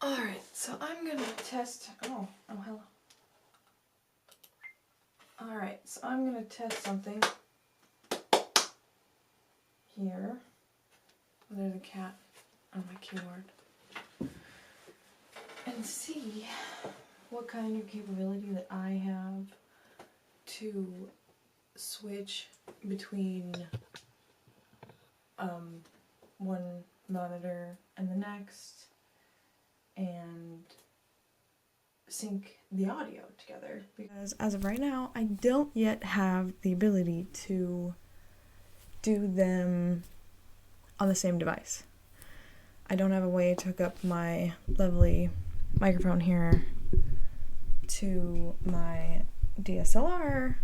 Alright, so I'm gonna test. Oh, hello. Alright, so I'm gonna test something here. There's a cat on my keyboard. And see what kind of capability that I have to switch between one monitor and the next and sync the audio together. Because as of right now, I don't yet have the ability to do them on the same device. I don't have a way to hook up my lovely microphone here to my DSLR,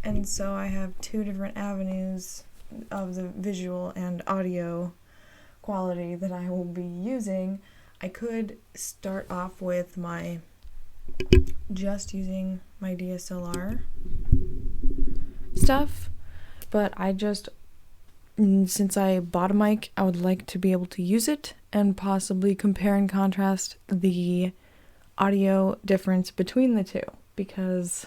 and so I have two different avenues of the visual and audio quality that I will be using. I could start off with just using my DSLR stuff, but since I bought a mic, I would like to be able to use it and possibly compare and contrast the audio difference between the two, because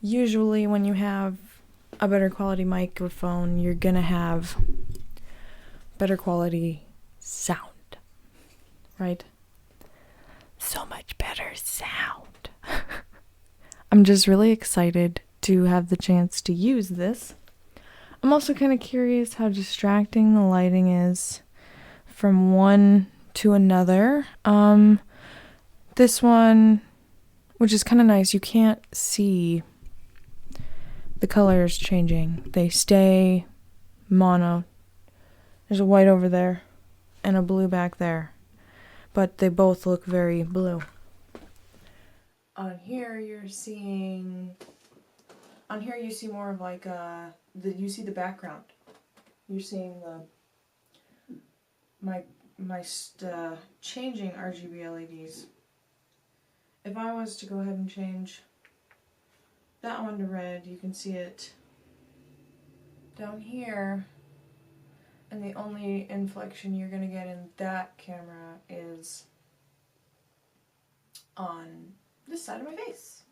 usually when you have a better quality microphone, you're gonna have better quality sound, right? So much better sound. I'm just really excited to have the chance to use this. I'm also kind of curious how distracting the lighting is from one to another. This one, which is kind of nice, you can't see the colors changing. They stay mono. There's a white over there and a blue back there, but they both look very blue. On here you see more of like you see the background. You're seeing my changing RGB LEDs. If I was to go ahead and change that one to red, you can see it down here, and the only inflection you're gonna get in that camera is on this side of my face.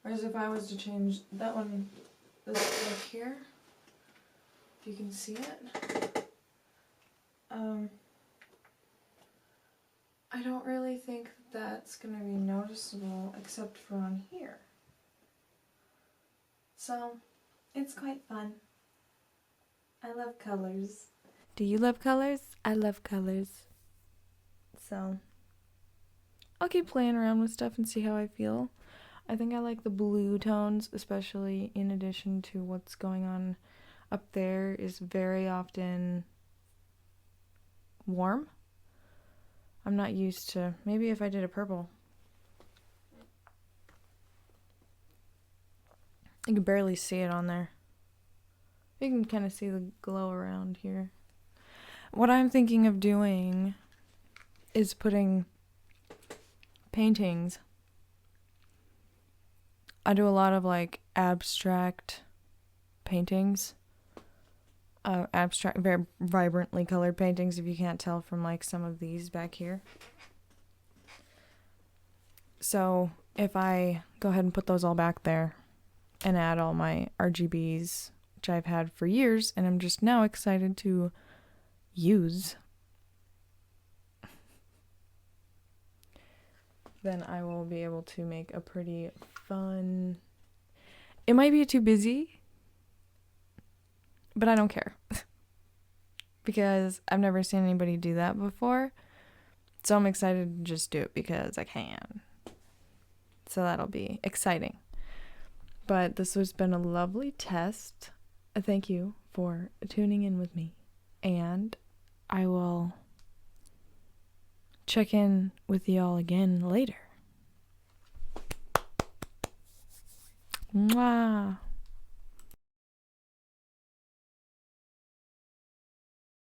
Whereas if I was to change that one, this look here, if you can see it, I don't really think that's gonna be noticeable except for on here. So, it's quite fun. I love colors. Do you love colors? I love colors. So, I'll keep playing around with stuff and see how I feel. I think I like the blue tones, especially in addition to what's going on up there is very often warm. I'm not used to, maybe if I did a purple. You can barely see it on there. You can kind of see the glow around here. What I'm thinking of doing is putting paintings. I do a lot of like abstract paintings. Abstract, very vibrantly colored paintings, if you can't tell from like some of these back here. So if I go ahead and put those all back there and add all my RGBs, which I've had for years and I'm just now excited to use, then I will be able to make a pretty fun... It might be too busy, but I don't care. Because I've never seen anybody do that before. So I'm excited to just do it because I can. So that'll be exciting. But this has been a lovely test. Thank you for tuning in with me. And I will check in with y'all again later. Mwah.